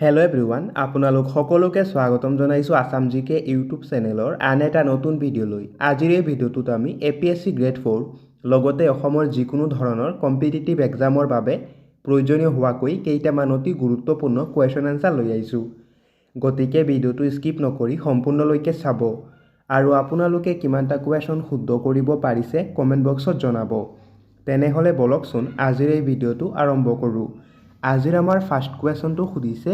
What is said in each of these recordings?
Hello' everyone, আপোনালোক সকলোকে স্বাগতম জনাইছোঁ আছাম জিকে ইউটিউব চেনেলৰ আন এটা নতুন ভিডিঅ'লৈ। আজিৰ এই ভিডিঅ'টোত আমি APSC গ্ৰেড 4 লগতে অসমৰ যিকোনো ধৰণৰ কম্পিটিটিভ এক্সামৰ বাবে প্ৰয়োজনীয় হোৱাকৈ কেইটামান অতি গুৰুত্বপূৰ্ণ কুৱেশ্যন এনচাৰ লৈ আহিছোঁ। গতিকে ভিডিঅ'টো স্কিপ নকৰি সম্পূৰ্ণলৈকে চাব আৰু আপোনালোকে কিমানটা কুৱেশ্যন শুদ্ধ কৰিব পাৰিছে কমেণ্ট বক্সত জনাব। তেনেহ'লে বলকচোন আজিৰ এই ভিডিঅ'টো আৰম্ভ কৰোঁ। আজিৰ আমাৰ ফাৰ্ষ্ট কুৱেশ্যনটো সুধিছে,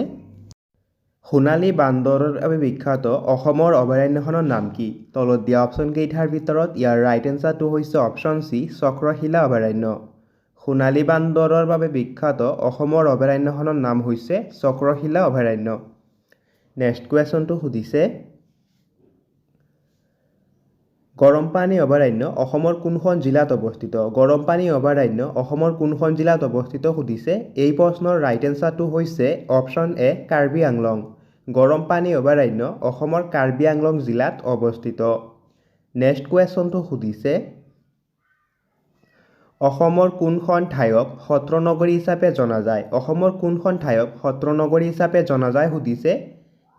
সোণালী বান্দৰৰ বাবে বিখ্যাত অসমৰ অভয়াৰণ্যখনৰ নাম কি? তলত দিয়া অপশ্যন কেইটাৰ ভিতৰত ইয়াৰ ৰাইট এনচাৰটো হৈছে অপশ্যন চি, চক্ৰশিলা অভয়াৰণ্য। সোণালী বান্দৰৰ বাবে বিখ্যাত অসমৰ অভয়াৰণ্যখনৰ নাম হৈছে চক্ৰশিলা অভয়াৰণ্য। নেক্সট কুৱেশ্যনটো সুধিছে, গৰমপানী অভয়াৰণ্য অসমৰ কোনখন জিলাত অৱস্থিত? গৰমপানী অভয়াৰণ্য অসমৰ কোনখন জিলাত অৱস্থিত সুধিছে। এই প্ৰশ্নৰ ৰাইট এনচাৰটো হৈছে অপশ্যন এ, কাৰ্বি আংলং। গৰমপানী অভয়াৰণ্য অসমৰ কাৰ্বি আংলং জিলাত অৱস্থিত। নেক্সট কুৱেশ্যনটো সুধিছে, অসমৰ কোনখন ঠাইক সত্ৰ নগৰী হিচাপে জনা যায়? অসমৰ কোনখন ঠাইক সত্ৰ নগৰী হিচাপে জনা যায় সুধিছে।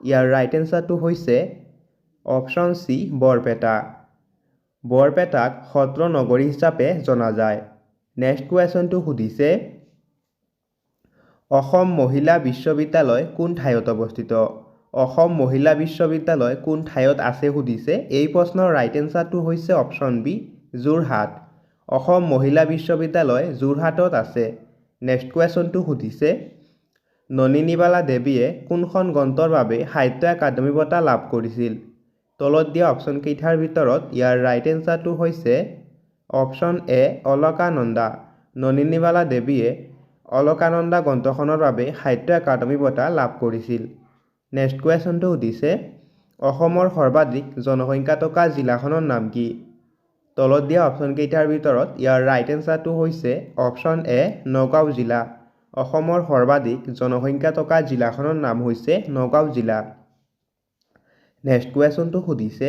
ইয়াৰ ৰাইট এনচাৰটো হৈছে অপশ্যন চি, বৰপেটা। বৰপেটাক সত্ৰ নগৰী হিচাপে জনা যায়। নেক্সট কুৱেশ্যনটো সুধিছে, অসম মহিলা বিশ্ববিদ্যালয় কোন ঠাইত অৱস্থিত? অসম মহিলা বিশ্ববিদ্যালয় কোন ঠাইত আছে সুধিছে। এই প্ৰশ্নৰ ৰাইট এনচাৰটো হৈছে অপশ্যন বি, যোৰহাট। অসম মহিলা বিশ্ববিদ্যালয় যোৰহাটত আছে। নেক্সট কুৱেশ্যনটো সুধিছে, নলিনীবালা দেৱীয়ে কোনখন গ্ৰন্থৰ বাবে সাহিত্য একাডেমী বঁটা লাভ কৰিছিল? তলত দিয়া অপশ্যন কেইটাৰ ভিতৰত ইয়াৰ ৰাইট এনচাৰটো হৈছে অপশ্যন এ, অলকানন্দা। নলিনীবালা দেৱীয়ে অলকানন্দা গ্ৰন্থখনৰ বাবে সাহিত্য একাডেমী বঁটা লাভ কৰিছিল। নেক্সট কুৱেশ্যনটো সুধিছে, অসমৰ সৰ্বাধিক জনসংখ্যা থকা জিলাখনৰ নাম কি? তলত দিয়া অপশ্যন কেইটাৰ ভিতৰত ইয়াৰ ৰাইট এনচাৰটো হৈছে অপশ্যন এ, নগাঁও জিলা। অসমৰ সৰ্বাধিক জনসংখ্যা থকা জিলাখনৰ নাম হৈছে নগাঁও জিলা। নেক্সট কুৱেশ্যনটো সুধিছে,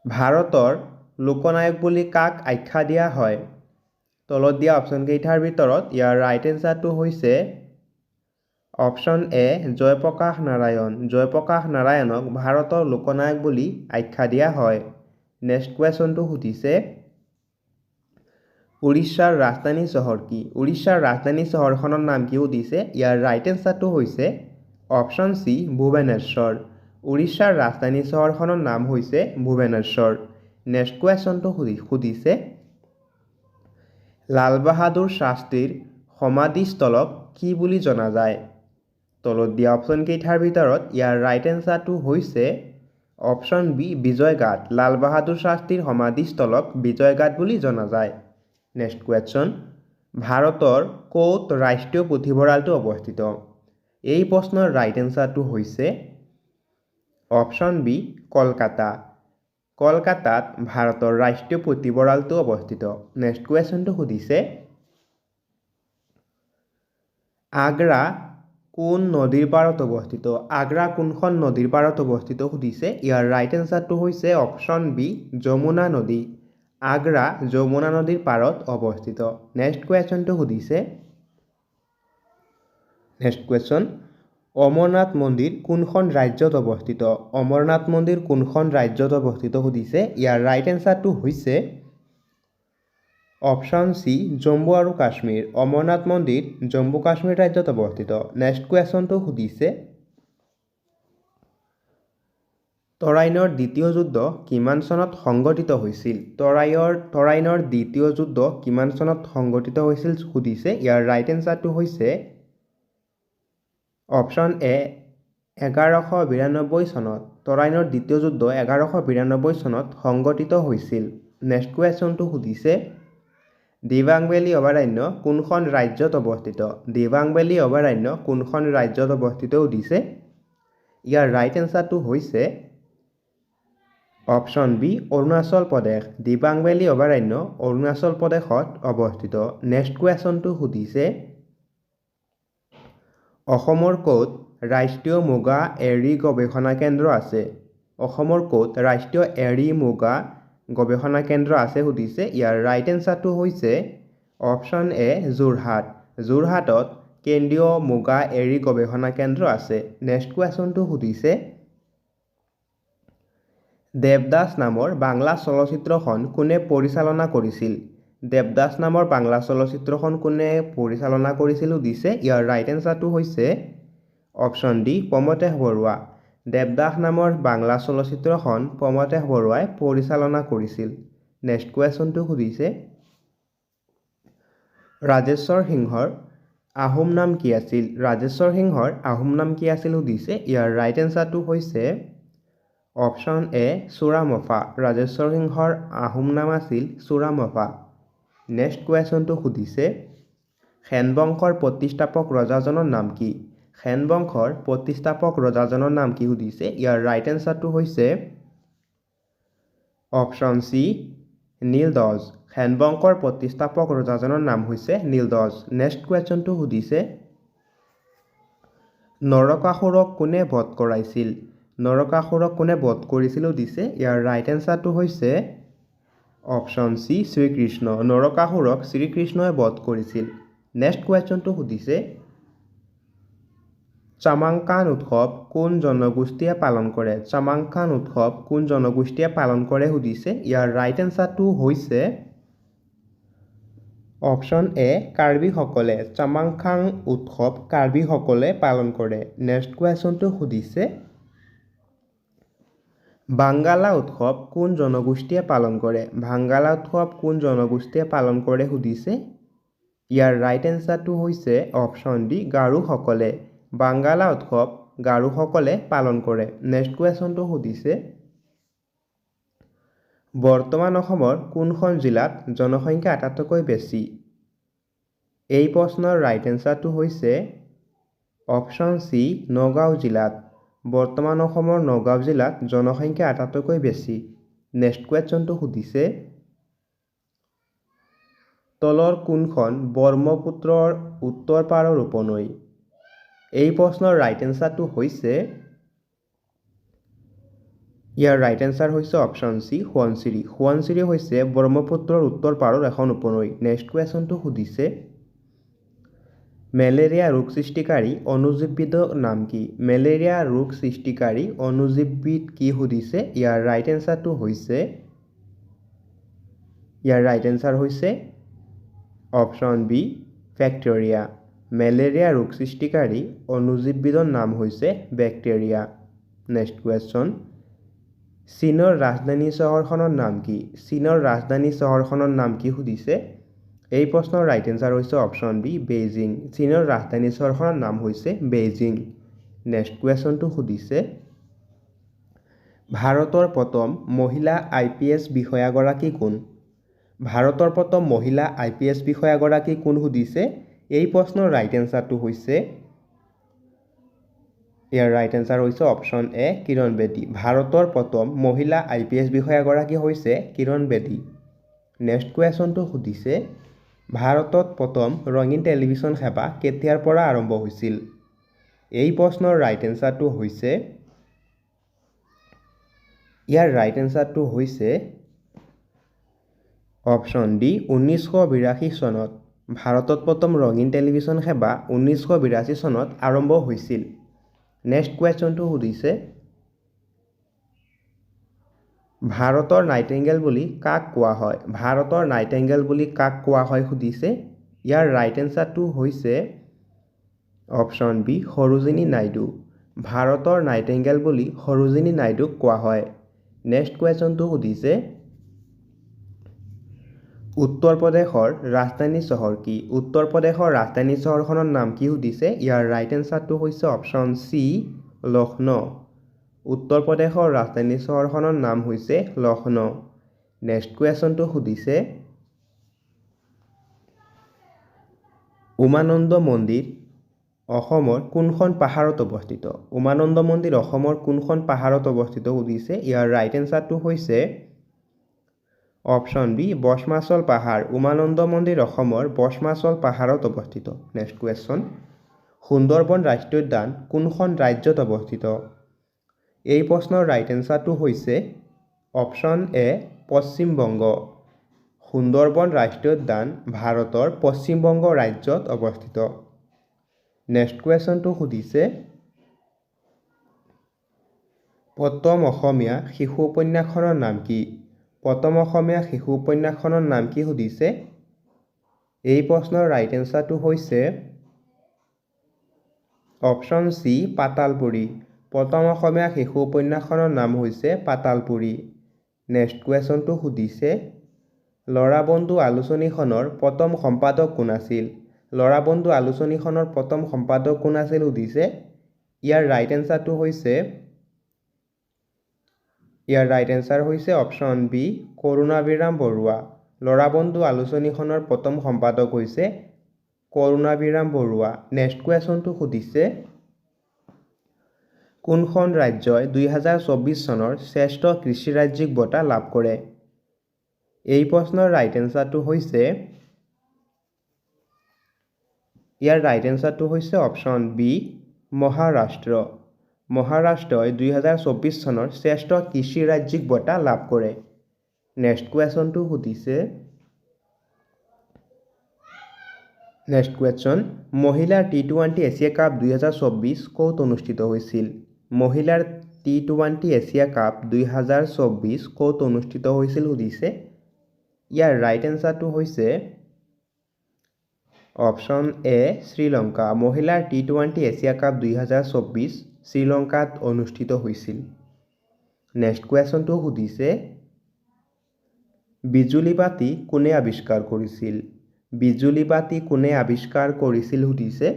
ভাৰতৰ লোকনায়ক বুলি কাক আখ্যা দিয়া হয়? তলত দিয়া অপশ্যন কেইটাৰ ভিতৰত ইয়াৰ ৰাইট এনচাৰটো হৈছে অপশ্যন এ, জয়প্ৰকাশ নাৰায়ণ। জয়প্ৰকাশ নাৰায়ণক ভাৰতৰ লোকনায়ক বুলি আখ্যা দিয়া হয়। নেক্সট কুৱেশ্যনটো সুধিছে, উৰিষ্যাৰ ৰাজধানী চহৰ কি? উৰিষ্যাৰ ৰাজধানী চহৰখনৰ নাম কি সুধিছে। ইয়াৰ ৰাইট এনচাৰটো হৈছে অপশ্যন চি, ভুৱনেশ্বৰ। উৰিষ্যাৰ ৰাজধানী চহৰখনৰ নাম হৈছে ভুৱনেশ্বৰ। নেক্সট কুৱেশ্যনটো সুধিছে, লাল বাহাদুৰ শাস্ত্ৰীৰ সমাধিস্থলক কি বুলি জনা যায়? তলত দিয়া অপশ্যন কেইটাৰ ভিতৰত ইয়াৰ ৰাইট এনচাৰটো হৈছে অপশ্যন বি, বিজয়ঘাট। লাল বাহাদুৰ শাস্ত্ৰীৰ সমাধিস্থলক বিজয়ঘাট বুলি জনা যায়। নেক্সট কুৱেশ্যন, ভাৰতৰ ক'ত ৰাষ্ট্ৰীয় পুথিভঁৰালটো অৱস্থিত? এই প্ৰশ্নৰ ৰাইট এনচাৰটো হৈছে অপশ্যন বি, কলকাতা। কলকাতাত ভাৰতৰ ৰাষ্ট্ৰীয় পুথিভঁৰালটো অৱস্থিত। নেক্সট কুৱেশ্যনটো সুধিছে, আগ্ৰা কোন নদীৰ পাৰত অৱস্থিত? আগ্ৰা কোনখন নদীৰ পাৰত অৱস্থিত সুধিছে। ইয়াৰ ৰাইট এনচাৰটো হৈছে অপশ্যন বি, যমুনা নদী। আগ্ৰা যমুনা নদীৰ পাৰত অৱস্থিত। নেক্সট কুৱেশ্যনটো সুধিছে, নেক্সট কুৱেশ্যন, অমৰনাথ মন্দিৰ কোনখন ৰাজ্যত অৱস্থিত? অমৰনাথ মন্দিৰ কোনখন ৰাজ্যত অৱস্থিত সুধিছে। ইয়াৰ ৰাইট এনচাৰটো হৈছে অপশ্যন চি, জম্মু আৰু কাশ্মীৰ। অমৰনাথ মন্দিৰ জম্মু কাশ্মীৰ ৰাজ্যত অৱস্থিত। নেক্সট কুৱেশ্যনটো সুধিছে, তৰাইনৰ দ্বিতীয় যুদ্ধ কিমান চনত সংঘটিত হৈছিল? তৰাইনৰ দ্বিতীয় যুদ্ধ কিমান চনত সংঘটিত হৈছিল সুধিছে। ইয়াৰ ৰাইট এনচাৰটো হৈছে অপশ্যন এ, 1192 চনত। তৰাইনৰ দ্বিতীয় যুদ্ধ 1192 চনত সংঘটিত হৈছিল। নেক্সট কুৱেশ্যনটো সুধিছে, দিবাং ভেলী অভয়াৰণ্য কোনখন ৰাজ্যত অৱস্থিত? দিবাং ভেলী অভয়াৰণ্য কোনখন ৰাজ্যত অৱস্থিত সুধিছে। ইয়াৰ ৰাইট এনচাৰটো হৈছে option B, Arunachal Pradesh. Dibang valley অভয়াৰণ্য অৰুণাচল প্ৰদেশত অৱস্থিত। নেক্সট কুৱেশ্যনটো সুধিছে, অসমৰ ক'ত ৰাষ্ট্ৰীয় মুগা এৰী গৱেষণা কেন্দ্ৰ আছে? অসমৰ ক'ত ৰাষ্ট্ৰীয় এৰী মুগা গৱেষণা কেন্দ্ৰ আছে সুধিছে। ইয়াৰ ৰাইট এনচাৰটো হৈছে অপশ্যন এ, যোৰহাট। যোৰহাটত কেন্দ্ৰীয় মুগা এৰী গৱেষণা কেন্দ্ৰ আছে। নেক্সট কুৱেশ্যনটো সুধিছে দেৱদাস নামৰ বাংলা চলচ্চিত্ৰখন কোনে পৰিচালনা কৰিছিল? দেৱদাস নামৰ বাংলা চলচ্চিত্ৰখন কোনে পৰিচালনা কৰিছিল সুধিছে। ইয়াৰ ৰাইট এনচাৰটো হৈছে অপশ্যন ডি প্ৰমথেশ বৰুৱা। দেৱদাস নামৰ বাংলা চলচ্চিত্ৰখন প্ৰমথেশ বৰুৱাই পৰিচালনা কৰিছিল। নেক্সট কুৱেশ্যনটো সুধিছে ৰাজেশ্বৰ সিংহৰ আহোম নাম কি আছিল? ৰাজেশ্বৰ সিংহৰ আহোম নাম কি আছিল সুধিছে। ইয়াৰ ৰাইট এনচাৰটো হৈছে অপশ্যন এ চুৰামফা। ৰাজেশ্বৰ সিংহৰ আহোম নাম আছিল চুৰামফা। নেক্সট কুৱেশ্যনটো সুধিছে সেন বংশৰ প্ৰতিষ্ঠাপক ৰজাজনৰ নাম কি? সেন বংশৰ প্ৰতিষ্ঠাপক ৰজাজনৰ নাম কি সুধিছে। ইয়াৰ ৰাইট এনচাৰটো হৈছে অপশ্যন চি নীলধ্বজ। সেন বংশৰ প্ৰতিষ্ঠাপক ৰজাজনৰ নাম হৈছে নীলধ্বজ। নেক্সট কুৱেশ্যনটো সুধিছে নৰকাসুৰক কোনে বধ কৰাইছিল? নৰকাসুৰক কোনে বধ কৰিছিল সুধিছে। ইয়াৰ ৰাইট এনচাৰটো হৈছে অপশ্যন চি শ্ৰীকৃষ্ণ। নৰকাসুৰক শ্ৰীকৃষ্ণই বধ কৰিছিল। নেক্সট কুৱেশ্যনটো সুধিছে চামাংকান উৎসৱ কোন জনগোষ্ঠীয়ে পালন কৰে? চামাংকান উৎসৱ কোন জনগোষ্ঠীয়ে পালন কৰে সুধিছে। ইয়াৰ ৰাইট এনচাৰটো হৈছে অপশ্যন এ কাৰ্বিসকলে। চামাংকান উৎসৱ কাৰ্বিসকলে পালন কৰে। নেক্সট কুৱেশ্যনটো সুধিছে বাংগালা উৎসৱ কোন জনগোষ্ঠীয়ে পালন কৰে? বাংগালা উৎসৱ কোন জনগোষ্ঠীয়ে পালন কৰে সুধিছে। ইয়াৰ ৰাইট এনচাৰটো হৈছে অপশ্যন ডি গাৰোসকলে। বাংগালা উৎসৱ গাৰোসকলে পালন কৰে। নেক্সট কুৱেশ্যনটো সুধিছে বৰ্তমান অসমৰ কোনখন জিলাত জনসংখ্যা আটাইতকৈ বেছি? এই প্ৰশ্নৰ ৰাইট এনচাৰটো হৈছে অপশ্যন চি নগাঁও জিলাত। বৰ্তমান অসমৰ নগাঁও জিলাত জনসংখ্যা আটাইতকৈ বেছি। নেক্সট কুৱেশ্যনটো সুধিছে তলৰ কোনখন ব্ৰহ্মপুত্ৰৰ উত্তৰ পাৰৰ উপনৈ? এই প্ৰশ্নৰ ৰাইট এনচাৰটো হৈছে ইয়াৰ ৰাইট এনচাৰ হৈছে অপশ্যন চি সোৱণশিৰি। সোৱণশিৰি হৈছে ব্ৰহ্মপুত্ৰৰ উত্তৰ পাৰৰ এখন উপনৈ। নেক্সট কুৱেশ্যনটো সুধিছে মেলেৰিয়া ৰোগ সৃষ্টিকাৰী অনুজীৱবিধৰ নাম কি? মেলেৰিয়া ৰোগ সৃষ্টিকাৰী অনুজীৱবিধ কি সুধিছে। ইয়াৰ ৰাইট এনচাৰটো হৈছে অপশ্যন বি বেক্টেৰিয়া। মেলেৰিয়া ৰোগ সৃষ্টিকাৰী অনুজীৱবিধৰ নাম হৈছে বেক্টেৰিয়া। নেক্সট কুৱেশ্যন চীনৰ ৰাজধানী চহৰখনৰ নাম কি? চীনৰ ৰাজধানী চহৰখনৰ নাম কি সুধিছে। এই প্ৰশ্নৰ ৰাইট এনচাৰ হৈছে অপশ্যন বি বেইজিং। চীনৰ ৰাজধানী চহৰখনৰ নাম হৈছে বেইজিং। নেক্সট কুৱেশ্যনটো সুধিছে ভাৰতৰ প্ৰথম মহিলা IPS বিষয়াগৰাকী কোন? ভাৰতৰ প্ৰথম মহিলা IPS বিষয়াগৰাকী কোন সুধিছে। এই প্ৰশ্নৰ ৰাইট এনচাৰটো হৈছে ইয়াৰ ৰাইট এনচাৰ হৈছে অপশ্যন এ কিৰণ বেদী। ভাৰতৰ প্ৰথম মহিলা IPS বিষয়াগৰাকী হৈছে কিৰণ বেদী। নেক্সট কুৱেশ্যনটো সুধিছে ভাৰতত প্ৰথম ৰঙীন টেলিভিছন সেৱা কেতিয়াৰ পৰা আৰম্ভ হৈছিল? এই প্ৰশ্নৰ ৰাইট এনচাৰটো হৈছে অপশ্যন ডি 1982 চনত। ভাৰতত প্ৰথম ৰঙীন টেলিভিছন সেৱা 1982 চনত আৰম্ভ হৈছিল। নেক্সট কুৱেশ্যনটো সুধিছে ভাৰতৰ নাইটিঙ্গেল বুলি কাক কোৱা হয়? ভাৰতৰ নাইটিঙ্গেল বুলি কাক কোৱা হয় সুধিছে। ইয়াৰ ৰাইট এনচাৰটো হৈছে অপশ্যন বি সৰোজিনী নাইডু। ভাৰতৰ নাইটিঙ্গেল বুলি সৰোজিনী নাইডুক কোৱা হয়। নেক্সট কুৱেশ্যনটো সুধিছে উত্তৰ প্ৰদেশৰ ৰাজধানী চহৰ কি? উত্তৰ প্ৰদেশৰ ৰাজধানী চহৰখনৰ নাম কি সুধিছে। ইয়াৰ ৰাইট এনচাৰটো হৈছে অপশ্যন চি লক্ষ্ণৌ। উত্তৰ প্ৰদেশৰ ৰাজধানী চহৰখনৰ নাম হৈছে লক্ষ্ণৌ। নেক্সট কুৱেশ্যনটো সুধিছে উমানন্দ মন্দিৰ অসমৰ কোনখন পাহাৰত অৱস্থিত? উমানন্দ মন্দিৰ অসমৰ কোনখন পাহাৰত অৱস্থিত সুধিছে। ইয়াৰ ৰাইট এনচাৰটো হৈছে অপশ্যন বি বস্মাচল পাহাৰ। উমানন্দ মন্দিৰ অসমৰ বস্মাচল পাহাৰত অৱস্থিত। নেক্সট কুৱেশ্যন সুন্দৰবন ৰাষ্ট্ৰীয় উদ্যান কোনখন ৰাজ্যত অৱস্থিত? এই প্ৰশ্নৰ ৰাইট এনচাৰটো হৈছে অপশ্যন এ পশ্চিম বংগ। সুন্দৰবন ৰাষ্ট্ৰীয় উদ্যান ভাৰতৰ পশ্চিম বংগ ৰাজ্যত অৱস্থিত। নেক্সট কুৱেশ্যনটো সুধিছে প্ৰথম অসমীয়া শিশু উপন্যাসখনৰ নাম কি? প্ৰথম অসমীয়া শিশু উপন্যাসখনৰ নাম কি সুধিছে? এই প্ৰশ্নৰ ৰাইট এনচাৰটো হৈছে অপশ্যন চি পাতালপুৰী। প্ৰথম অসমীয়া শিশু উপন্যাসখনৰ নাম হৈছে পাতালপুৰী। নেক্সট কুৱেশ্যনটো সুধিছে ল'ৰাবন্ধু আলোচনীখনৰ প্ৰথম সম্পাদক কোন আছিল? ল'ৰাবন্ধু আলোচনীখনৰ প্ৰথম সম্পাদক কোন আছিল সুধিছে? ইয়াৰ ৰাইট এনচাৰ হৈছে অপশ্যন বি কৰুণাবিৰাম বৰুৱা। ল'ৰাবন্ধু আলোচনীখনৰ প্ৰথম সম্পাদক হৈছে কৰুণাবিৰাম বৰুৱা। নেক্সট কুৱেশ্যনটো সুধিছে কোনখন ৰাজ্যই 2024 চনৰ শ্ৰেষ্ঠ কৃষি ৰাজ্যিক বঁটা লাভ কৰে? এই প্ৰশ্নৰ ৰাইট এনচাৰটো হৈছে অপশ্যন বি মহাৰাষ্ট্ৰ। মহাৰাষ্ট্ৰই 2024 চনৰ শ্ৰেষ্ঠ কৃষি ৰাজ্যিক বঁটা লাভ কৰে। নেক্সট কুৱেশ্যন মহিলাৰ টি-20 এছিয়া কাপ 2024 ক'ত অনুষ্ঠিত হৈছিল? মহিলাৰ টি-20 এছিয়া কাপ 2024 ক'ত অনুষ্ঠিত হৈছিল সুধিছে? ইয়াৰ ৰাইট এনচাৰটো হৈছে অপশ্যন এ শ্ৰীলংকা। মহিলাৰ টি-20 এছিয়া কাপ 2024 শ্ৰীলংকাত অনুষ্ঠিত হৈছিল। নেক্সট কুৱেশ্যনটো সুধিছে বিজুলী বাতি কোনে আৱিষ্কাৰ কৰিছিল? বিজুলী বাতি কোনে আৱিষ্কাৰ কৰিছিল সুধিছে?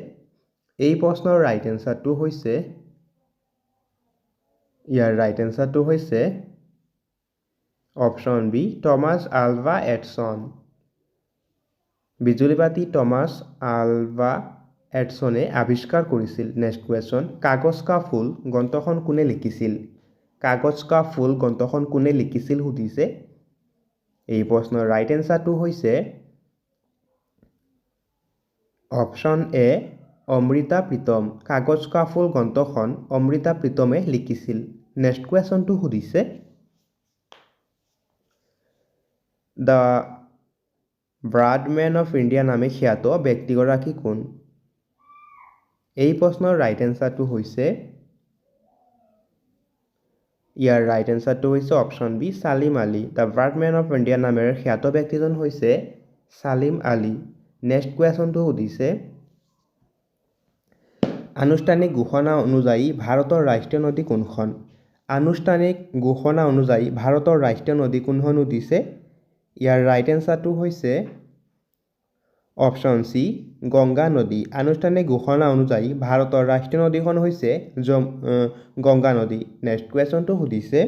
এই প্ৰশ্নৰ ৰাইট এনচাৰটো হৈছে option B Thomas Alva Edison. বিজুলী বাতি টমাছ আলভা এডিছনে আৱিষ্কাৰ কৰিছিল। নেক্সট কুৱেশ্যন কাগজ কা ফুল গ্ৰন্থখন কোনে লিখিছিল? কাগজ কা ফুল গ্ৰন্থখন কোনে লিখিছিল সুধিছে? এই প্ৰশ্নৰ ৰাইট এনচাৰটো হৈছে অপশ্যন এ অমৃতা প্ৰীতম। কাগজ কা ফুল গ্ৰন্থখন অমৃতা প্ৰীতমে লিখিছিল। নেক্সট কুৱেশ্যনটো সুধিছে দ্য ব্ৰাডমেন অফ ইণ্ডিয়া নামে খ্যাত ব্যক্তিগৰাকী কোন? এই প্ৰশ্নৰ ৰাইট এনচাৰটো হৈছে option B Salim Ali. The Bradman of India নামেৰে খ্যাত ব্যক্তিজন হৈছে ছালিম আলী। নেক্সট কুৱেশ্যনটো সুধিছে আনুষ্ঠানিক ঘোষণা অনুযায়ী ভাৰতৰ ৰাষ্ট্ৰীয় নদী কোনখন? আনুষ্ঠানিক ঘোষণা অনুযায়ী ভাৰতৰ ৰাষ্ট্ৰীয় নদী কোনখন সুধিছে? ইয়াৰ ৰাইট এনচাৰটো হৈছে অপশ্যন চি গংগা নদী। আনুষ্ঠানিক ঘোষণা অনুযায়ী ভাৰতৰ ৰাষ্ট্ৰীয় নদীখন হৈছে গংগা নদী। নেক্সট কুৱেশ্যনটো সুধিছে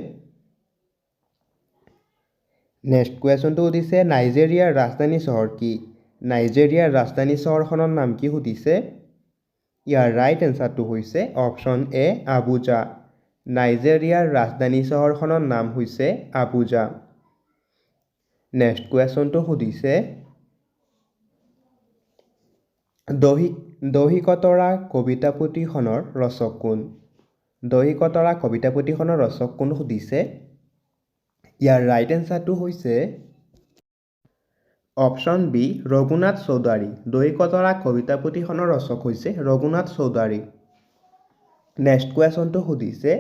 নাইজেৰিয়াৰ ৰাজধানী চহৰ কি? নাইজেৰিয়াৰ ৰাজধানী চহৰখনৰ নাম কি সুধিছে? ইয়াৰ ৰাইট এনচাৰটো হৈছে অপশ্যন এ আবুজা। নাইজেৰিয়াৰ ৰাজধানী চহৰখনৰ নাম হৈছে আবুজা। নেক্সট কুৱেশ্যনটো সুধিছে দহিকতৰা কবিতা পুথিখনৰ ৰচক কোন? দহিকতৰা কবিতা পুথিখনৰ ৰচক কোন সুধিছে? ইয়াৰ ৰাইট এনচাৰটো হৈছে অপশ্যন বি ৰঘুনাথ চৌধুৰী। দহিকতৰা কবিতা পুথিখনৰ ৰচক হৈছে ৰঘুনাথ চৌধুৰী। নেক্সট কুৱেশ্যনটো সুধিছে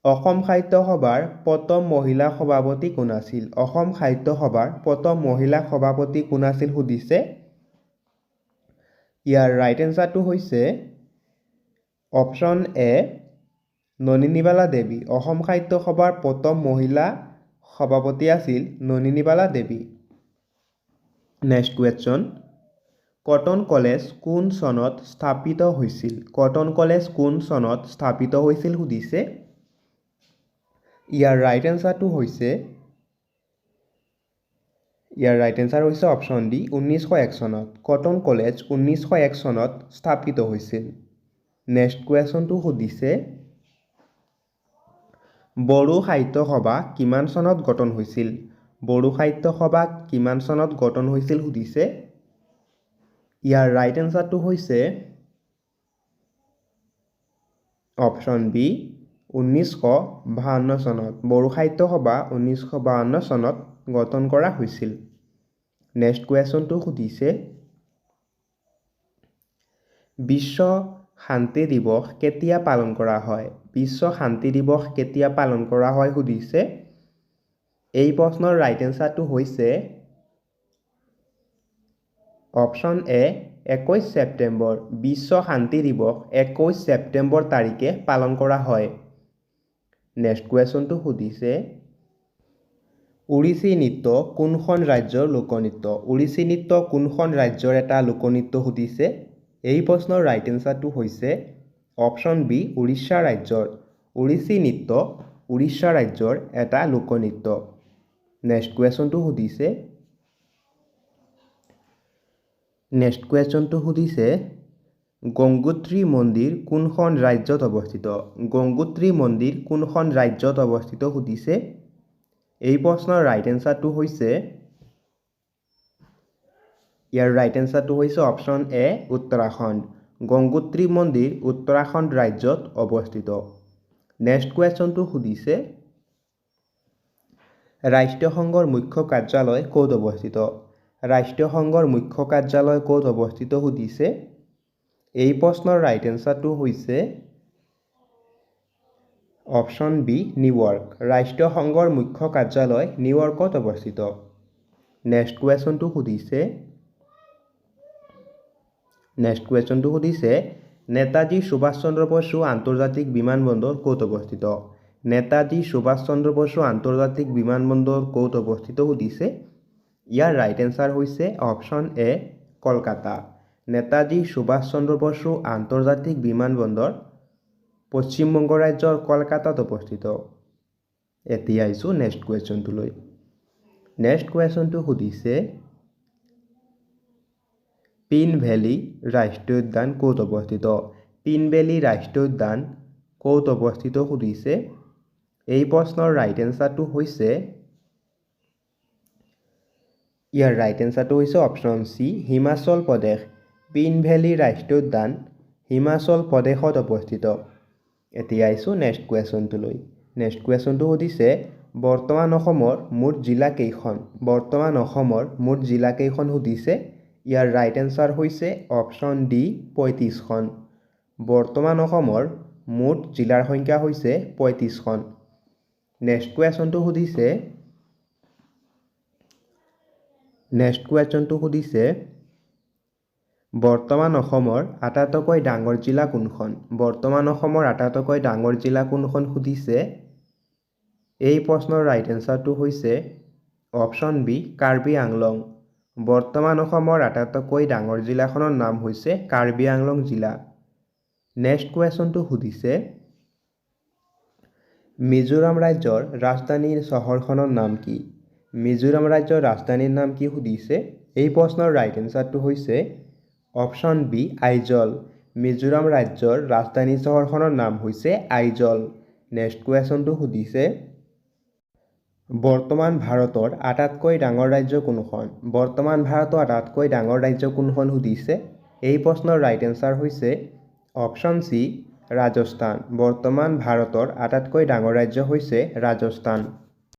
অসম সাহিত্য সভাৰ প্ৰথম মহিলা সভাপতি কোন আছিল? অসম সাহিত্য সভাৰ প্ৰথম মহিলা সভাপতি কোন আছিল সুধিছে? ইয়াৰ ৰাইট এনচাৰটো হৈছে অপশ্যন এ নলিনীবালা দেৱী। অসম সাহিত্য সভাৰ প্ৰথম মহিলা সভাপতি আছিল Nalinibala Devi. Next question cotton college কোন চনত স্থাপিত হৈছিল? কটন কলেজ কোন চনত স্থাপিত হৈছিল সুধিছে? ইয়াৰ ৰাইট এনচাৰটো হৈছে অপশ্যন ডি 1901 চনত। কটন কলেজ 1901 চনত স্থাপিত হৈছিল। নেক্সট কুৱেশ্যনটো সুধিছে বড়ো সাহিত্য সভা কিমান চনত গঠন হৈছিল? বড়ো সাহিত্য সভা কিমান চনত গঠন হৈছিল সুধিছে? ইয়াৰ ৰাইট এনচাৰটো হৈছে অপশ্যন বি 1952 চনত। বড়ো সাহিত্য সভা 1952 চনত গঠন কৰা হৈছিল। নেক্সট কুৱেশ্যনটো সুধিছে বিশ্ব শান্তি দিৱস কেতিয়া পালন কৰা হয়? বিশ্ব শান্তি দিৱস কেতিয়া পালন কৰা হয় সুধিছে। এই প্ৰশ্নৰ ৰাইট এনচাৰটো হৈছে অপশ্যন এ 21 ছেপ্টেম্বৰ। বিশ্ব শান্তি দিৱস 21 ছেপ্টেম্বৰ তাৰিখে পালন কৰা হয়। নেক্সট কুৱেশ্যনটো সুধিছে ওড়িশী নৃত্য কোনখন ৰাজ্যৰ লোকনৃত্য? ওড়িশী নৃত্য কোনখন ৰাজ্যৰ এটা লোকনৃত্য সুধিছে। এই প্ৰশ্নৰ ৰাইট এনচাৰটো হৈছে অপশ্যন বি উৰিষ্যা ৰাজ্যৰ। ওড়িশী নৃত্য উৰিষ্যা ৰাজ্যৰ এটা লোকনৃত্য। নেক্সট কুৱেশ্যনটো সুধিছে গংগোত্ৰী মন্দিৰ কোনখন ৰাজ্যত অৱস্থিত? গংগোত্ৰী মন্দিৰ কোনখন ৰাজ্যত অৱস্থিত সুধিছে। এই প্ৰশ্নৰ ৰাইট এনচাৰটো হৈছে অপশ্যন এ উত্তৰাখণ্ড। গংগোত্ৰী মন্দিৰ উত্তৰাখণ্ড ৰাজ্যত অৱস্থিত। নেক্সট কুৱেশ্যনটো সুধিছে ৰাষ্ট্ৰসংঘৰ মুখ্য কাৰ্যালয় ক'ত অৱস্থিত? ৰাষ্ট্ৰসংঘৰ মুখ্য কাৰ্যালয় ক'ত অৱস্থিত সুধিছে। এই প্ৰশ্নৰ ৰাইট এনচাৰটো হৈছে অপশ্যন বি নিউয়ৰ্ক। ৰাষ্ট্ৰসংঘৰ মুখ্য কাৰ্যালয় নিউয়ৰ্কত অৱস্থিত। নেক্সট কুৱেশ্যনটো সুধিছে নেতাজী সুভাষ চন্দ্ৰ বসু আন্তৰ্জাতিক বিমানবন্দৰ ক'ত অৱস্থিত? নেতাজী সুভাষ চন্দ্ৰ বসু আন্তৰ্জাতিক বিমানবন্দৰ ক'ত অৱস্থিত সুধিছে। ইয়াৰ ৰাইট এনচাৰ হৈছে অপশ্যন এ কলকাতা। নেতাজী সুভাষ চন্দ্ৰ বসু আন্তৰ্জাতিক বিমানবন্দৰ পশ্চিমবংগ ৰাজ্যৰ কলকাতাত অৱস্থিত। এতিয়া আহিছোঁ নেক্সট কুৱেশ্যনটোলৈ। নেক্সট কুৱেশ্যনটো সুধিছে পিন ভেলী ৰাষ্ট্ৰীয় উদ্যান ক'ত অৱস্থিত? পিন ভেলী ৰাষ্ট্ৰীয় উদ্যান ক'ত অৱস্থিত সুধিছে। এই প্ৰশ্নৰ ৰাইট এনচাৰটো হৈছে option C Himachal Pradesh. Pin valley ৰাষ্ট্ৰীয় উদ্যান হিমাচল প্ৰদেশত অৱস্থিত। এতিয়া আহিছোঁ নেক্সট কুৱেশ্যনটোলৈ। নেক্সট কুৱেশ্যনটো সুধিছে বৰ্তমান অসমৰ মুঠ জিলা কেইখন? বৰ্তমান অসমৰ মুঠ জিলা কেইখন সুধিছে। ইয়াৰ ৰাইট এনচাৰ হৈছে অপশ্যন ডি 35খন। বৰ্তমান অসমৰ মুঠ জিলাৰ সংখ্যা হৈছে 35খন। নেক্সট কুৱেশ্যনটো সুধিছে বৰ্তমান অসমৰ আটাইতকৈ ডাঙৰ জিলা কোনখন? বৰ্তমান অসমৰ আটাইতকৈ ডাঙৰ জিলা কোনখন সুধিছে। এই প্ৰশ্নৰ ৰাইট এনচাৰটো হৈছে অপশ্যন বি কাৰ্বি আংলং। বৰ্তমান অসমৰ আটাইতকৈ ডাঙৰ জিলাখনৰ নাম হৈছে কাৰ্বি আংলং জিলা। নেক্সট কুৱেশ্যনটো সুধিছে মিজোৰাম ৰাজ্যৰ ৰাজধানীৰ চহৰখনৰ নাম কি? মিজোৰাম ৰাজ্যৰ ৰাজধানীৰ নাম কি সুধিছে। এই প্ৰশ্নৰ ৰাইট এনচাৰটো হৈছে অপশ্যন বি আইজল। মিজোৰাম ৰাজ্যৰ ৰাজধানী চহৰখনৰ নাম হৈছে আইজল। নেক্সট কুৱেশ্যনটো সুধিছে বৰ্তমান ভাৰতৰ আটাইতকৈ ডাঙৰ ৰাজ্য কোনখন? বৰ্তমান ভাৰতৰ আটাইতকৈ ডাঙৰ ৰাজ্য কোনখন সুধিছে। এই প্ৰশ্নৰ ৰাইট এনচাৰ হৈছে অপশ্যন চি ৰাজস্থান। বৰ্তমান ভাৰতৰ আটাইতকৈ ডাঙৰ ৰাজ্য হৈছে ৰাজস্থান।